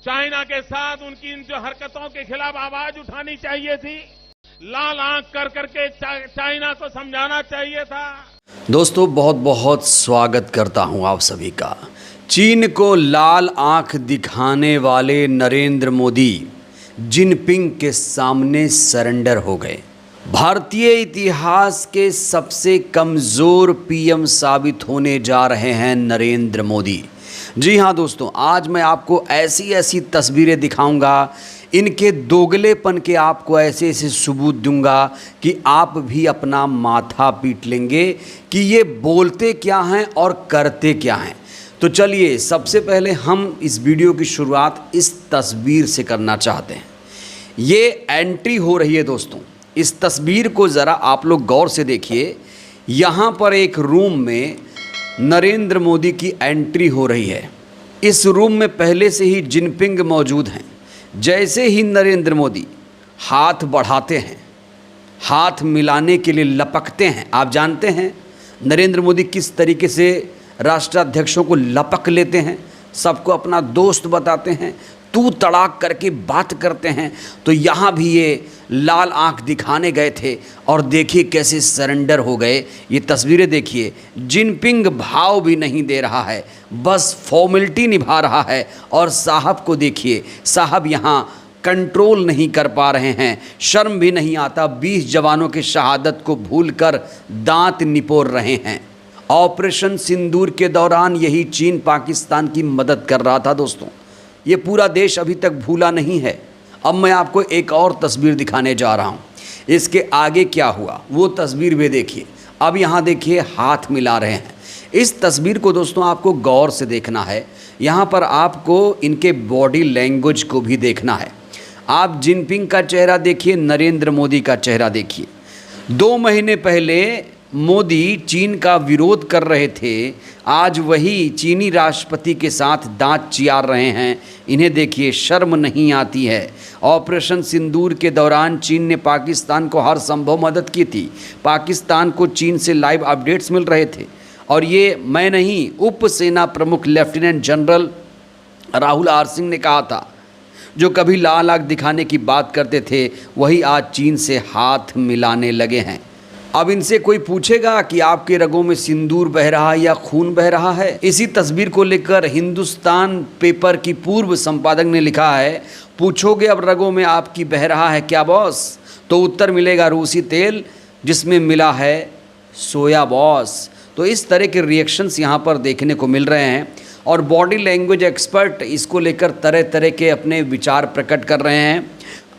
China के साथ उनकी इन जो हरकतों के खिलाफ आवाज उठानी चाहिए थी, लाल आंख कर करके चाइना को समझाना चाहिए था। दोस्तों बहुत बहुत स्वागत करता हूं आप सभी का। चीन को लाल आंख दिखाने वाले नरेंद्र मोदी जिनपिंग के सामने सरेंडर हो गए। भारतीय इतिहास के सबसे कमज़ोर पीएम साबित होने जा रहे हैं नरेंद्र मोदी। जी हाँ दोस्तों, आज मैं आपको ऐसी ऐसी तस्वीरें दिखाऊंगा, इनके दोगलेपन के आपको ऐसे ऐसे सबूत दूंगा कि आप भी अपना माथा पीट लेंगे कि ये बोलते क्या हैं और करते क्या हैं। तो चलिए सबसे पहले हम इस वीडियो की शुरुआत इस तस्वीर से करना चाहते हैं। ये एंट्री हो रही है दोस्तों, इस तस्वीर को ज़रा आप लोग गौर से देखिए। यहाँ पर एक रूम में नरेंद्र मोदी की एंट्री हो रही है। इस रूम में पहले से ही जिनपिंग मौजूद हैं। जैसे ही नरेंद्र मोदी हाथ बढ़ाते हैं, हाथ मिलाने के लिए लपकते हैं। आप जानते हैं नरेंद्र मोदी किस तरीके से राष्ट्राध्यक्षों को लपक लेते हैं, सबको अपना दोस्त बताते हैं, तू तड़ाक करके बात करते हैं। तो यहाँ भी ये लाल आंख दिखाने गए थे और देखिए कैसे सरेंडर हो गए। ये तस्वीरें देखिए, जिनपिंग भाव भी नहीं दे रहा है, बस फॉर्मेलिटी निभा रहा है। और साहब को देखिए, साहब यहाँ कंट्रोल नहीं कर पा रहे हैं, शर्म भी नहीं आता। 20 जवानों की शहादत को भूलकर दांत निपोर रहे हैं। ऑपरेशन सिंदूर के दौरान यही चीन पाकिस्तान की मदद कर रहा था दोस्तों। ये पूरा देश अभी तक भूला नहीं है। अब मैं आपको एक और तस्वीर दिखाने जा रहा हूँ। इसके आगे क्या हुआ वो तस्वीर भी देखिए। अब यहाँ देखिए हाथ मिला रहे हैं। इस तस्वीर को दोस्तों आपको गौर से देखना है। यहाँ पर आपको इनके बॉडी लैंग्वेज को भी देखना है। आप जिनपिंग का चेहरा देखिए, नरेंद्र मोदी का चेहरा देखिए। 2 महीने पहले मोदी चीन का विरोध कर रहे थे, आज वही चीनी राष्ट्रपति के साथ दांत चियार रहे हैं। इन्हें देखिए, शर्म नहीं आती है। ऑपरेशन सिंदूर के दौरान चीन ने पाकिस्तान को हर संभव मदद की थी। पाकिस्तान को चीन से लाइव अपडेट्स मिल रहे थे। और ये मैं नहीं, उप सेना प्रमुख lieutenant general Rahul R Singh ने कहा था। जो कभी लाल आंख दिखाने की बात करते थे, वही आज चीन से हाथ मिलाने लगे हैं। अब इनसे कोई पूछेगा कि आपके रगों में सिंदूर बह रहा है या खून बह रहा है? इसी तस्वीर को लेकर हिंदुस्तान पेपर की पूर्व संपादक ने लिखा है, पूछोगे अब रगों में आपकी बह रहा है क्या बॉस? तो उत्तर मिलेगा रूसी तेल जिसमें मिला है सोया बॉस। तो इस तरह के रिएक्शंस यहाँ पर देखने को मिल रहे हैं। और बॉडी लैंग्वेज एक्सपर्ट इसको लेकर तरह तरह के अपने विचार प्रकट कर रहे हैं।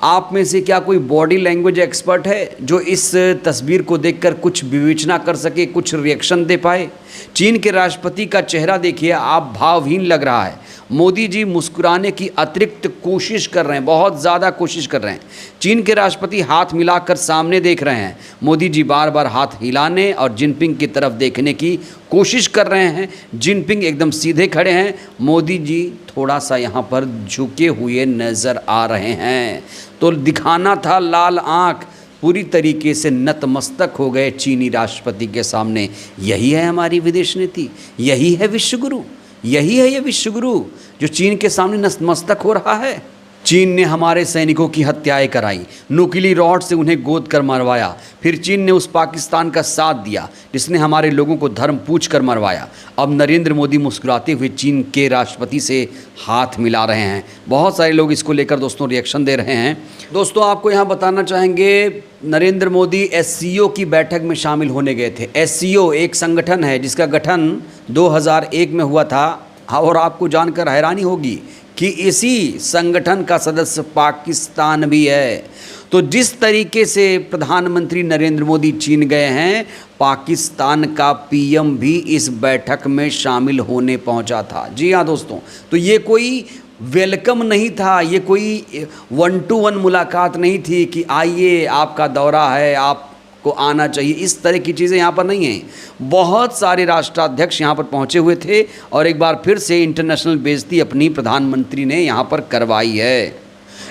आप में से क्या कोई बॉडी लैंग्वेज एक्सपर्ट है जो इस तस्वीर को देखकर कुछ विवेचना कर सके, कुछ रिएक्शन दे पाए? चीन के राष्ट्रपति का चेहरा देखिए, आप भावहीन लग रहा है। मोदी जी मुस्कुराने की अतिरिक्त कोशिश कर रहे हैं, बहुत ज़्यादा कोशिश कर रहे हैं। चीन के राष्ट्रपति हाथ मिलाकर सामने देख रहे हैं। मोदी जी बार बार हाथ हिलाने और जिनपिंग की तरफ देखने की कोशिश कर रहे हैं। जिनपिंग एकदम सीधे खड़े हैं, मोदी जी थोड़ा सा यहाँ पर झुके हुए नज़र आ रहे हैं। तो दिखाना था लाल आँख, पूरी तरीके से नतमस्तक हो गए चीनी राष्ट्रपति के सामने। यही है हमारी विदेश नीति, यही है विश्वगुरु, यही है ये विश्वगुरु जो चीन के सामने नतमस्तक हो रहा है। चीन ने हमारे सैनिकों की हत्याएं कराई, नुकीली रॉड से उन्हें गोद कर मरवाया। फिर चीन ने उस पाकिस्तान का साथ दिया जिसने हमारे लोगों को धर्म पूछ कर मरवाया। अब नरेंद्र मोदी मुस्कुराते हुए चीन के राष्ट्रपति से हाथ मिला रहे हैं। बहुत सारे लोग इसको लेकर दोस्तों रिएक्शन दे रहे हैं। दोस्तों आपको यहाँ बताना चाहेंगे, नरेंद्र मोदी एससीओ की बैठक में शामिल होने गए थे। एससीओ एक संगठन है जिसका गठन 2001 में हुआ था। और आपको जानकर हैरानी होगी कि इसी संगठन का सदस्य पाकिस्तान भी है। तो जिस तरीके से प्रधानमंत्री नरेंद्र मोदी चीन गए हैं, पाकिस्तान का पीएम भी इस बैठक में शामिल होने पहुंचा था। जी हाँ दोस्तों, तो ये कोई वेलकम नहीं था, ये कोई 1-to-1 मुलाकात नहीं थी कि आइए आपका दौरा है, आपको आना चाहिए। इस तरह की चीज़ें यहाँ पर नहीं हैं। बहुत सारे राष्ट्राध्यक्ष यहाँ पर पहुँचे हुए थे और एक बार फिर से इंटरनेशनल बेइज्जती अपनी प्रधानमंत्री ने यहाँ पर करवाई है।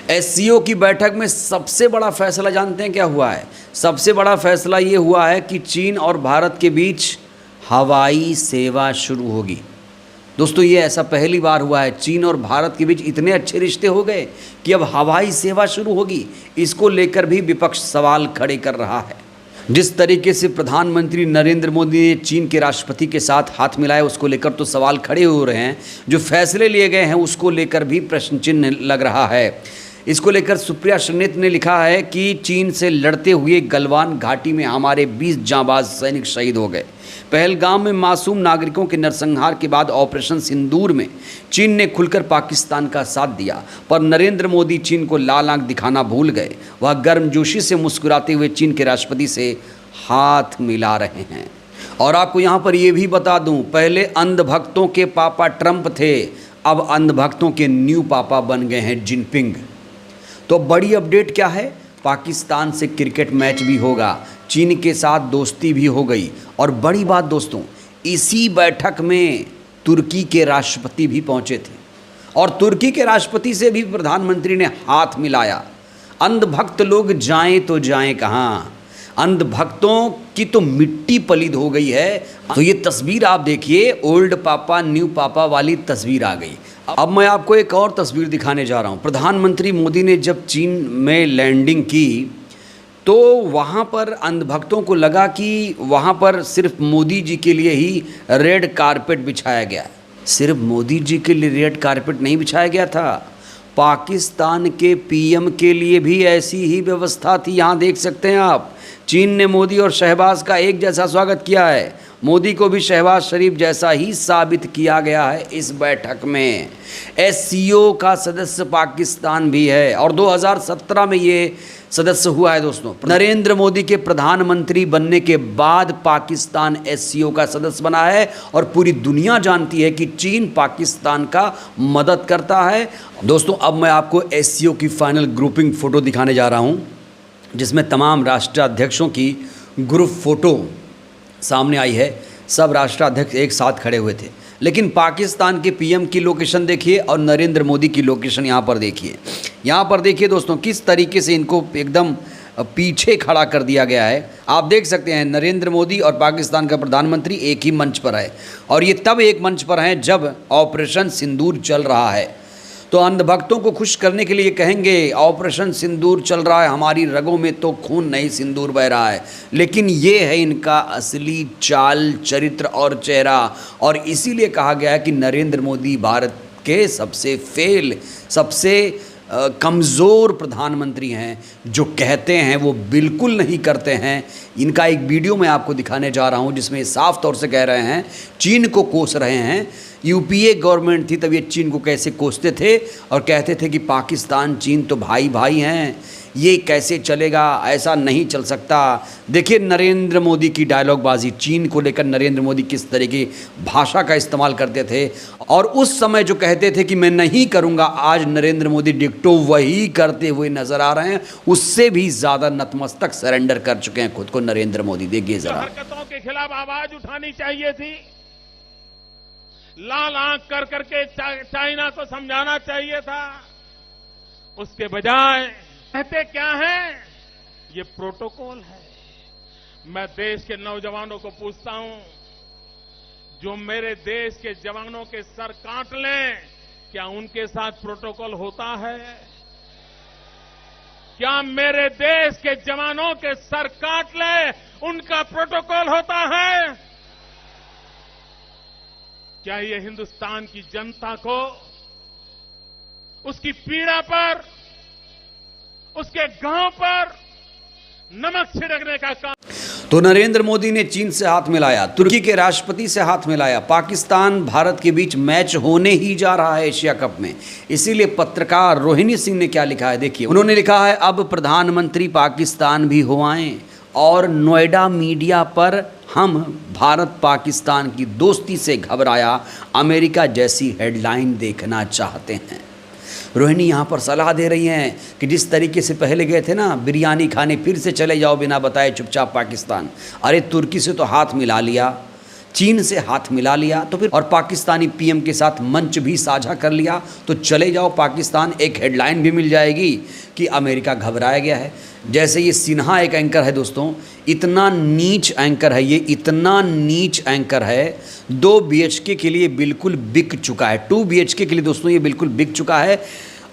एससीओ की बैठक में सबसे बड़ा फैसला जानते हैं क्या हुआ है? सबसे बड़ा फैसला ये हुआ है कि चीन और भारत के बीच हवाई सेवा शुरू होगी। दोस्तों ये ऐसा पहली बार हुआ है, चीन और भारत के बीच इतने अच्छे रिश्ते हो गए कि अब हवाई सेवा शुरू होगी। इसको लेकर भी विपक्ष सवाल खड़े कर रहा है। जिस तरीके से प्रधानमंत्री नरेंद्र मोदी ने चीन के राष्ट्रपति के साथ हाथ मिलाया, उसको लेकर तो सवाल खड़े हो रहे हैं। जो फैसले लिए गए हैं उसको लेकर भी प्रश्न चिन्ह लग रहा है। इसको लेकर सुप्रिया श्रीनेत ने लिखा है कि चीन से लड़ते हुए गलवान घाटी में हमारे 20 जांबाज सैनिक शहीद हो गए। पहलगाम में मासूम नागरिकों के नरसंहार के बाद ऑपरेशन सिंदूर में चीन ने खुलकर पाकिस्तान का साथ दिया, पर नरेंद्र मोदी चीन को लाल आंख दिखाना भूल गए। वह गर्मजोशी से मुस्कुराते हुए चीन के राष्ट्रपति से हाथ मिला रहे हैं। और आपको यहाँ पर यह भी बता दूं, पहले अंधभक्तों के पापा ट्रंप थे, अब अंधभक्तों के न्यू पापा बन गए हैं जिनपिंग। तो बड़ी अपडेट क्या है, पाकिस्तान से क्रिकेट मैच भी होगा, चीन के साथ दोस्ती भी हो गई। और बड़ी बात दोस्तों, इसी बैठक में तुर्की के राष्ट्रपति भी पहुंचे थे और तुर्की के राष्ट्रपति से भी प्रधानमंत्री ने हाथ मिलाया। अंधभक्त लोग जाएं तो जाएं कहाँ, अंधभक्तों की तो मिट्टी पलीद हो गई है। तो ये तस्वीर आप देखिए, ओल्ड पापा न्यू पापा वाली तस्वीर आ गई। अब मैं आपको एक और तस्वीर दिखाने जा रहा हूँ। प्रधानमंत्री मोदी ने जब चीन में लैंडिंग की तो वहाँ पर अंधभक्तों को लगा कि वहाँ पर सिर्फ मोदी जी के लिए ही रेड कारपेट बिछाया गया। सिर्फ मोदी जी के लिए रेड कारपेट नहीं बिछाया गया था, पाकिस्तान के पीएम के लिए भी ऐसी ही व्यवस्था थी। यहाँ देख सकते हैं आप, चीन ने मोदी और शहबाज का एक जैसा स्वागत किया है। मोदी को भी शहबाज शरीफ जैसा ही साबित किया गया है इस बैठक में। एससीओ का सदस्य पाकिस्तान भी है और 2017 में ये सदस्य हुआ है। दोस्तों, नरेंद्र मोदी के प्रधानमंत्री बनने के बाद पाकिस्तान एससीओ का सदस्य बना है और पूरी दुनिया जानती है कि चीन पाकिस्तान का मदद करता है। दोस्तों, अब मैं आपको एससीओ की फाइनल ग्रुपिंग फ़ोटो दिखाने जा रहा हूँ, जिसमें तमाम राष्ट्राध्यक्षों की ग्रुप फ़ोटो सामने आई है। सब राष्ट्राध्यक्ष एक साथ खड़े हुए थे, लेकिन पाकिस्तान के पीएम की लोकेशन देखिए और नरेंद्र मोदी की लोकेशन यहाँ पर देखिए। यहाँ पर देखिए दोस्तों, किस तरीके से इनको एकदम पीछे खड़ा कर दिया गया है। आप देख सकते हैं नरेंद्र मोदी और पाकिस्तान का प्रधानमंत्री एक ही मंच पर है, और ये तब एक मंच पर हैं जब ऑपरेशन सिंदूर चल रहा है। तो अंधभक्तों को खुश करने के लिए कहेंगे ऑपरेशन सिंदूर चल रहा है, हमारी रगों में तो खून नहीं सिंदूर बह रहा है। लेकिन ये है इनका असली चाल, चरित्र और चेहरा, और इसीलिए कहा गया है कि नरेंद्र मोदी भारत के सबसे सबसे कमज़ोर प्रधानमंत्री हैं। जो कहते हैं वो बिल्कुल नहीं करते हैं। इनका एक वीडियो मैं आपको दिखाने जा रहा हूं, जिसमें साफ तौर से कह रहे हैं, चीन को कोस रहे हैं। यूपीए गवर्नमेंट थी तब ये चीन को कैसे कोसते थे और कहते थे कि पाकिस्तान चीन तो भाई भाई हैं, ये कैसे चलेगा, ऐसा नहीं चल सकता। देखिए नरेंद्र मोदी की डायलॉगबाजी, चीन को लेकर नरेंद्र मोदी किस तरह की भाषा का इस्तेमाल करते थे, और उस समय जो कहते थे कि मैं नहीं करूंगा, आज नरेंद्र मोदी डिक्टो वही करते हुए नजर आ रहे हैं। उससे भी ज़्यादा नतमस्तक सरेंडर कर चुके हैं खुद को नरेंद्र मोदी। देखिए जरा, हरकतों के खिलाफ आवाज उठानी चाहिए थी, लाल आंख कर करके चाइना को समझाना चाहिए था, उसके बजाय कहते क्या है, ये प्रोटोकॉल है। मैं देश के नौजवानों को पूछता हूं, जो मेरे देश के जवानों के सर काट लें, क्या उनके साथ प्रोटोकॉल होता है? क्या मेरे देश के जवानों के सर काट लें, उनका प्रोटोकॉल होता है? क्या ये हिंदुस्तान की जनता को उसकी पीड़ा पर, उसके गांव पर नमक छिड़कने का काम? तो नरेंद्र मोदी ने चीन से हाथ मिलाया, तुर्की के राष्ट्रपति से हाथ मिलाया, पाकिस्तान भारत के बीच मैच होने ही जा रहा है एशिया कप में। इसीलिए पत्रकार रोहिणी सिंह ने क्या लिखा है, देखिए। उन्होंने लिखा है, अब प्रधानमंत्री पाकिस्तान भी हो आए और नोएडा मीडिया पर हम भारत पाकिस्तान की दोस्ती से घबराया अमेरिका जैसी हेडलाइन देखना चाहते हैं। रोहिणी यहाँ पर सलाह दे रही हैं कि जिस तरीके से पहले गए थे ना बिरयानी खाने, फिर से चले जाओ बिना बताए चुपचाप पाकिस्तान। अरे तुर्की से तो हाथ मिला लिया, चीन से हाथ मिला लिया तो फिर और पाकिस्तानी पीएम के साथ मंच भी साझा कर लिया तो चले जाओ पाकिस्तान, एक हेडलाइन भी मिल जाएगी कि अमेरिका घबराया गया है। जैसे ये सिन्हा एक एंकर है दोस्तों, इतना नीच एंकर है ये, इतना नीच एंकर है, 2 BHK के लिए बिल्कुल बिक चुका है, 2 BHK के लिए दोस्तों ये बिल्कुल बिक चुका है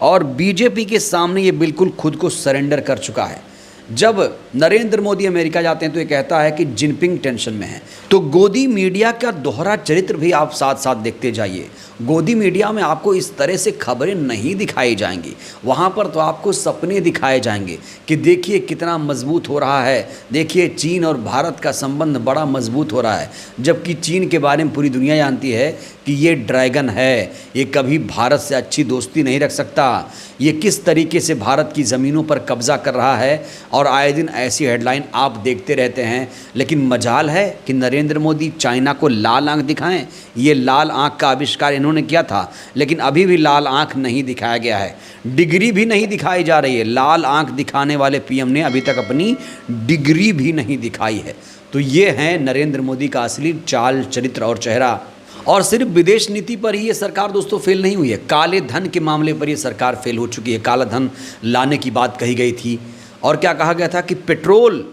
और बीजेपी के सामने ये बिल्कुल खुद को सरेंडर कर चुका है। जब नरेंद्र मोदी अमेरिका जाते हैं तो ये कहता है कि जिनपिंग टेंशन में है। तो गोदी मीडिया का दोहरा चरित्र भी आप साथ साथ देखते जाइए। गोदी मीडिया में आपको इस तरह से खबरें नहीं दिखाई जाएंगी, वहाँ पर तो आपको सपने दिखाए जाएंगे कि देखिए कितना मजबूत हो रहा है, देखिए चीन और भारत का संबंध बड़ा मजबूत हो रहा है। जबकि चीन के बारे में पूरी दुनिया जानती है कि ये ड्रैगन है, ये कभी भारत से अच्छी दोस्ती नहीं रख सकता, ये किस तरीके से भारत की ज़मीनों पर कब्जा कर रहा है और आए दिन ऐसी हेडलाइन आप देखते रहते हैं। लेकिन मजाल है कि नरेंद्र मोदी चाइना को लाल आंख दिखाएं। ये लाल आंख का आविष्कार इन्होंने किया था, लेकिन अभी भी लाल आंख नहीं दिखाया गया है, डिग्री भी नहीं दिखाई जा रही है। लाल आंख दिखाने वाले पीएम ने अभी तक अपनी डिग्री भी नहीं दिखाई है। तो ये है नरेंद्र मोदी का असली चाल चरित्र और चेहरा। और सिर्फ विदेश नीति पर ही ये सरकार दोस्तों फेल नहीं हुई है, काले धन के मामले पर ये सरकार फेल हो चुकी है। काला धन लाने की बात कही गई थी और क्या कहा गया था कि पेट्रोल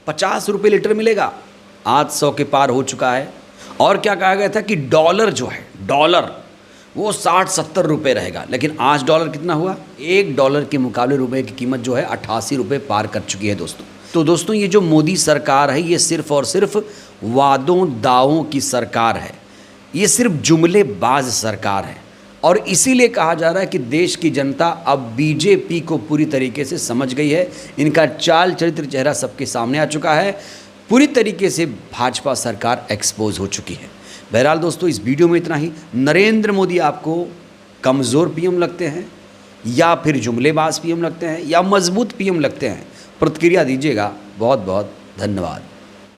50 रुपये लीटर मिलेगा, आज 100 के पार हो चुका है। और क्या कहा गया था कि डॉलर जो है, डॉलर वो 60-70 रुपये रहेगा, लेकिन आज डॉलर कितना हुआ, $1 के मुकाबले रुपये की कीमत जो है 88 रुपये पार कर चुकी है दोस्तों। तो दोस्तों ये जो मोदी सरकार है ये सिर्फ और सिर्फ वादों दावों की सरकार है, ये सिर्फ जुमलेबाज सरकार है। और इसीलिए कहा जा रहा है कि देश की जनता अब बीजेपी को पूरी तरीके से समझ गई है, इनका चाल चरित्र चेहरा सबके सामने आ चुका है, पूरी तरीके से भाजपा सरकार एक्सपोज हो चुकी है। बहरहाल दोस्तों इस वीडियो में इतना ही। नरेंद्र मोदी आपको कमज़ोर पीएम लगते हैं या फिर जुमलेबाज पीएम लगते हैं या मजबूत पीएम लगते हैं, प्रतिक्रिया दीजिएगा। बहुत बहुत धन्यवाद।